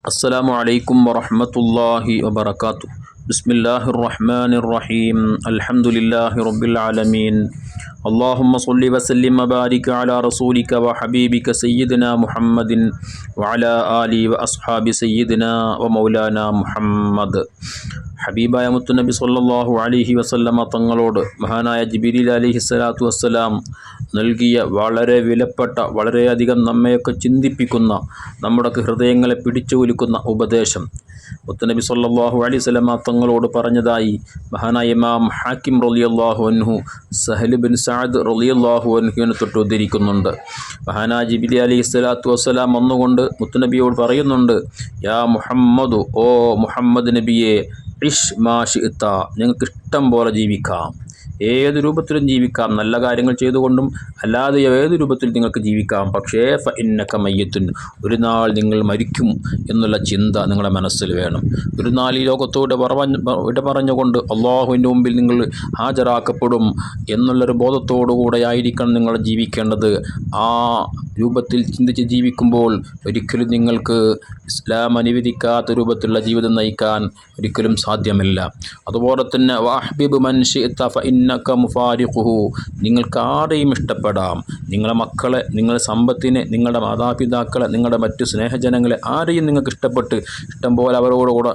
അസ്സലാമു അലൈക്കും വറഹ്മത്തുള്ളാഹി വബറകാതുഹു. ബിസ്മില്ലാഹിർ റഹ്മാനിർ റഹീം. അൽഹംദുലില്ലാഹി റബ്ബിൽ ആലമീൻ. അല്ലാഹുമ്മ സ്വല്ലി വസല്ലിം വബാരിക് അലാ റസൂലിക വഹബീബിക സയ്യിദിനാ മുഹമ്മദിൻ വഅലാ ആലിഹി വഅസ്ഹാബി സയ്യിദിനാ വമൗലാനാ മുഹമ്മദ്. ഹബീബായ മുത്തുനബി സ്വല്ലല്ലാഹു അലൈഹി വസല്ലമ തങ്ങളോട് മഹാനായ ജിബ്രീൽ അലൈഹിസ്സലാത്തു വസ്സലാം നൽകിയ വളരെ വിലപ്പെട്ട, വളരെയധികം നമ്മയൊക്കെ ചിന്തിപ്പിക്കുന്ന, നമ്മുടെ ഹൃദയങ്ങളെ പിടിച്ചു കുലുക്കുന്ന ഉപദേശം മുത്തുനബി സ്വല്ലല്ലാഹു അലൈഹി വസല്ലമ തങ്ങളോട് പറഞ്ഞതായി മഹാനായ ഇമാം ഹാക്കിം റളിയല്ലാഹു അൻഹു സഹൽ ബിൻ സഅദ് റളിയല്ലാഹു അൻഹുവിനെ തൊട്ട് ഉദ്ധരിക്കുന്നുണ്ട്. മഹാനായ ജിബ്രീൽ അലൈഹിസ്സലാത്തു വസ്സലാം വന്നുകൊണ്ട് മുത്തുനബിയോട് പറയുന്നുണ്ട്, യാ മുഹമ്മദു, ഓ മുഹമ്മദ് നബിയെ, ഇഷ് മാ ശിഅ്ത, നിങ്ങൾക്ക് ഇഷ്ടം പോലെ ജീവിക്കാം, ഏത് രൂപത്തിലും ജീവിക്കാം, നല്ല കാര്യങ്ങൾ ചെയ്തുകൊണ്ടും അല്ലാതെ ഏത് രൂപത്തിലും നിങ്ങൾക്ക് ജീവിക്കാം. പക്ഷേ ഫ ഇന്നക മയ്യിത്തുൻ, ഒരു നാൾ നിങ്ങൾ മരിക്കും എന്നുള്ള ചിന്ത നിങ്ങളുടെ മനസ്സിൽ വേണം. ഒരു നാൾ ഈ ലോകത്തോട് വിട പറഞ്ഞുകൊണ്ട് അള്ളാഹുവിൻ്റെ മുമ്പിൽ നിങ്ങൾ ഹാജരാക്കപ്പെടും എന്നുള്ളൊരു ബോധത്തോടുകൂടെ ആയിരിക്കണം നിങ്ങൾ ജീവിക്കേണ്ടത്. ആ രൂപത്തിൽ ചിന്തിച്ച് ജീവിക്കുമ്പോൾ ഒരിക്കലും നിങ്ങൾക്ക് ഇസ്ലാം അനുവദിക്കാത്ത രൂപത്തിലുള്ള ജീവിതം നയിക്കാൻ ഒരിക്കലും സാധ്യമല്ല. അതുപോലെ തന്നെ വഹ്ബിബ് മൻ ശിഅ്ത ഫ ഇന്നക മുഫാരിഖുഹു, നിങ്ങൾക്ക് ആരെയും ഇഷ്ടപ്പെടാം, നിങ്ങളുടെ മക്കളെ, നിങ്ങളുടെ സമ്പത്തിനെ, നിങ്ങളുടെ മാതാപിതാക്കളെ, നിങ്ങളുടെ മറ്റു സ്നേഹജനങ്ങളെ ആരെയും നിങ്ങൾക്ക് ഇഷ്ടം പോലെ അവരോടുകൂടെ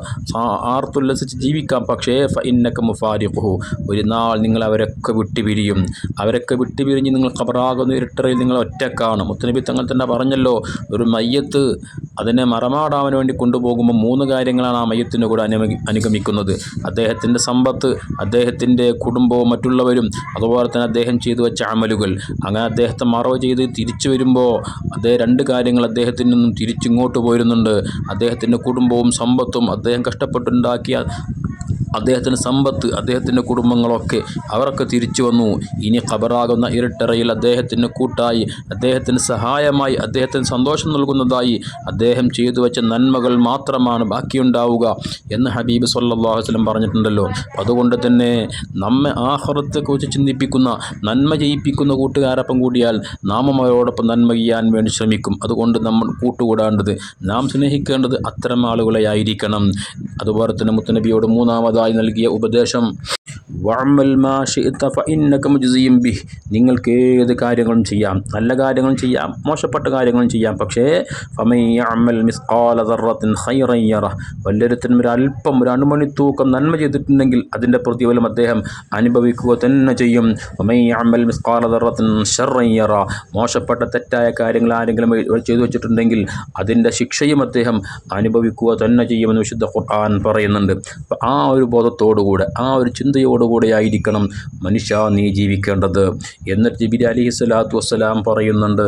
ആർത്തുല്ലസിച്ച് ജീവിക്കാം. പക്ഷേ ഫ ഇന്നക മുഫാരിഖുഹു, ഒരു നാൾ നിങ്ങൾ അവരൊക്കെ വിട്ടുപിരിയും. അവരൊക്കെ വിട്ടുപിരിഞ്ഞ് നിങ്ങൾ ഖബറാകുന്ന ഇരുട്ടറയിൽ നിങ്ങൾ ഒറ്റക്കാണ്. മുത്തുനബി തങ്ങൾ തന്നെ പറഞ്ഞല്ലോ, ഒരു മയ്യത്ത് അതിനെ മറമാടാൻ വേണ്ടി കൊണ്ടുപോകുമ്പോൾ 3 കാര്യങ്ങളാണ് ആ മയ്യത്തിൻ്റെ കൂടെ അനുഗമിക്കുന്നത്. അദ്ദേഹത്തിൻ്റെ സമ്പത്ത്, അദ്ദേഹത്തിൻ്റെ കുടുംബവും മറ്റുള്ളവരും, അതുപോലെ തന്നെ അദ്ദേഹം ചെയ്തു വെച്ച അമലുകൾ. അങ്ങനെ അദ്ദേഹത്തെ മറവ് ചെയ്ത് തിരിച്ചു വരുമ്പോൾ അതേ 2 കാര്യങ്ങൾ അദ്ദേഹത്തിൽ നിന്നും തിരിച്ചിങ്ങോട്ട് പോരുന്നുണ്ട്. അദ്ദേഹത്തിൻ്റെ കുടുംബവും സമ്പത്തും, അദ്ദേഹം കഷ്ടപ്പെട്ടുണ്ടാക്കിയ അദ്ദേഹത്തിൻ്റെ സമ്പത്ത്, അദ്ദേഹത്തിൻ്റെ കുടുംബങ്ങളൊക്കെ അവരൊക്കെ തിരിച്ചു വന്നു. ഇനി ഖബറാകുന്ന ഇരുട്ടറയിൽ അദ്ദേഹത്തിന് കൂട്ടായി, അദ്ദേഹത്തിന് സഹായമായി, അദ്ദേഹത്തിന് സന്തോഷം നൽകുന്നതായി അദ്ദേഹം ചെയ്തു വെച്ച നന്മകൾ മാത്രമാണ് ബാക്കിയുണ്ടാവുക എന്ന് ഹബീബ് സ്വല്ലല്ലാഹു അലൈഹി വസല്ലം പറഞ്ഞിട്ടുണ്ടല്ലോ. അതുകൊണ്ട് തന്നെ നമ്മെ ആഖിറത്തെക്കുറിച്ച് ചിന്തിപ്പിക്കുന്ന, നന്മ ചെയ്യിപ്പിക്കുന്ന കൂട്ടുകാരൊപ്പം കൂടിയാൽ നാമും അവരോടൊപ്പം നന്മ ചെയ്യാൻ വേണ്ടി ശ്രമിക്കും. അതുകൊണ്ട് നമ്മൾ കൂട്ടുകൂടേണ്ടത്, നാം സ്നേഹിക്കേണ്ടത് അത്തരം ആളുകളെ ആയിരിക്കണം. അതുപോലെ തന്നെ മുത്തുനബിയോട് 3-ാമതായി നൽകിയ ഉപദേശം, വഅമൽ മാ ശിഅ്ത ഫഇന്നക മുജ്സിയും ബിഹ്, നിങ്ങൾക്ക് ഏത് കാര്യങ്ങളും ചെയ്യാം, നല്ല കാര്യങ്ങളും ചെയ്യാം, മോശപ്പെട്ട കാര്യങ്ങളും ചെയ്യാം. പക്ഷേ ഫമൻ യഅമൽ മിസ്ഖാല ദർറത്തിൻ ഖൈറൻ യറ, വല്ലൊരുത്തനും ഒരല്പം, ഒരു അണുമണിത്തൂക്കം നന്മ ചെയ്തിട്ടുണ്ടെങ്കിൽ അതിൻ്റെ പ്രതിഫലം അദ്ദേഹം അനുഭവിക്കുക തന്നെ ചെയ്യും. വമൻ യഅമൽ മിസ്ഖാല ദർറത്തിൻ ശർറൻ യറ, മോശപ്പെട്ട തെറ്റായ കാര്യങ്ങൾ ആരെങ്കിലും ചെയ്തു വെച്ചിട്ടുണ്ടെങ്കിൽ അതിൻ്റെ ശിക്ഷയും അദ്ദേഹം അനുഭവിക്കുക തന്നെ ചെയ്യുമെന്ന് വിശുദ്ധ ഖുർആൻ പറയുന്നുണ്ട്. ആ ഒരു ബോധത്തോടുകൂടെ, ആ ഒരു ചിന്തയോടുകൂടെ ആയിരിക്കണം മനുഷ്യ നീ ജീവിക്കേണ്ടത്. എന്നിട്ട് ജിബ്രീൽ അലൈഹിസ്സലാത്തു വസ്സലാം പറയുന്നുണ്ട്,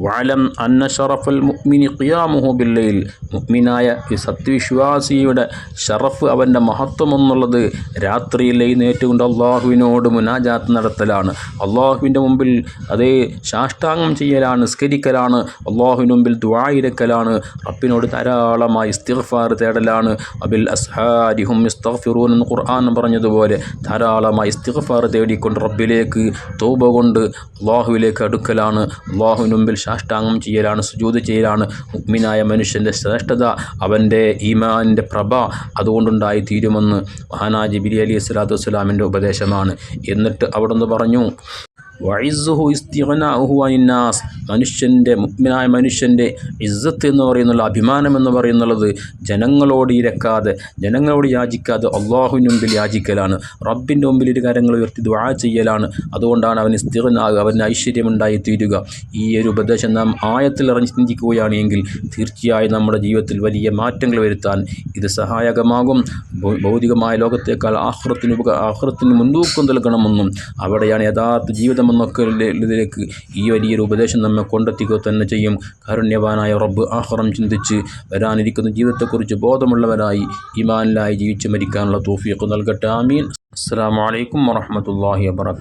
വഅലം അന്ന ഷറഫൽ മുഅ്മിനി ഖിയാമുഹു ബില്ലൈൽ, മുഅ്മിനായ ഈ സത്യവിശ്വാസിയുടെ ഷറഫ്, അവൻ്റെ മഹത്വം എന്നുള്ളത് രാത്രിയിൽ എഴുന്നേറ്റുകൊണ്ട് അള്ളാഹുവിനോട് മുനാജാത്ത് നടത്തലാണ്, അള്ളാഹുവിൻ്റെ മുമ്പിൽ അതേ സാഷ്ടാംഗം ചെയ്യലാണ്, നിസ്കരിക്കലാണ്, അള്ളാഹുവിൻ്റെ മുമ്പിൽ ദുആ ഇരക്കലാണ്, റബ്ബിനോട് ധാരാളമായി ഇസ്തിഗ്ഫാർ തേടലാണ്. അബിൽ അസ്ഹാരി ഹും യസ്തഗ്ഫിറൂൻ എന്ന് ഖുർആൻ പറഞ്ഞതുപോലെ ധാരാളമായി ഇസ്തിഗ്ഫാർ തേടിക്കൊണ്ട് റബ്ബിലേക്ക് തൗബ കൊണ്ട് അള്ളാഹുവിലേക്ക് അടുക്കലാണ്, അള്ളാഹുവിൻ്റെ മുമ്പിൽ സാഷ്ടാംഗം ചെയ്യലാണ്, സുജൂദ് ചെയ്യലാണ്. മുഅ്മിനായ മനുഷ്യൻ്റെ ശ്രേഷ്ഠത, അവൻ്റെ ഈമാനിൻ്റെ പ്രഭ അതുകൊണ്ടുണ്ടായി തീരുമെന്ന് മഹാനായ ജിബ്രീൽ അലൈഹിസ്സലാത്തു വസ്സലാമിൻ്റെ ഉപദേശമാണ്. എന്നിട്ട് അവിടുന്ന് പറഞ്ഞു, വഇസ്സുഹു ഇസ്തിഗ്നാഉഹു അനിന്നാസ്, മനുഷ്യൻ്റെ, മുഅ്മിനായ മനുഷ്യൻ്റെ ഇസ്സത്ത് എന്ന് പറയുന്നുള്ള, അഭിമാനം എന്ന് പറയുന്നുള്ളത് ജനങ്ങളോട് ഇരക്കാതെ, ജനങ്ങളോട് യാചിക്കാതെ അള്ളാഹുവിൻ്റെ മുമ്പിൽ യാചിക്കലാണ്, റബ്ബിൻ്റെ മുമ്പിൽ ഒരു കാര്യങ്ങൾ ഉയർത്തി ദുആ ചെയ്യലാണ്. അതുകൊണ്ടാണ് അവന് ഇസ്തിഗ്നാഉ, അവന് ഐശ്വര്യമുണ്ടായി തീരുക. ഈ ഒരു ഉപദേശം നാം ആയത്തിൽ അറിഞ്ഞ് ചിന്തിക്കുകയാണെങ്കിൽ തീർച്ചയായും നമ്മുടെ ജീവിതത്തിൽ വലിയ മാറ്റങ്ങൾ വരുത്താൻ ഇത് സഹായകമാകും. ഭൗതികമായ ലോകത്തേക്കാൾ ആഖിറത്തിന് മുൻതൂക്കം നൽകണമെന്നും അവിടെയാണ് യഥാർത്ഥ ജീവിതം എന്നൊക്കെ ഇതിലേക്ക് ഈ വലിയൊരു ഉപദേശം നമ്മെ കൊണ്ടെത്തിക്കുക തന്നെ ചെയ്യും. കാരുണ്യവാനായ റബ്ബ് ആഖിറം ചിന്തിച്ച് വരാനിരിക്കുന്ന ജീവിതത്തെക്കുറിച്ച് ബോധമുള്ളവരായി ഈമാനിലായി ജീവിച്ച് മരിക്കാനുള്ള തൗഫീഖ് നൽകട്ടെ. ആമീൻ. അസ്സലാമു അലൈക്കും വറഹ്മത്തുള്ളാഹി വബറകാതുഹു.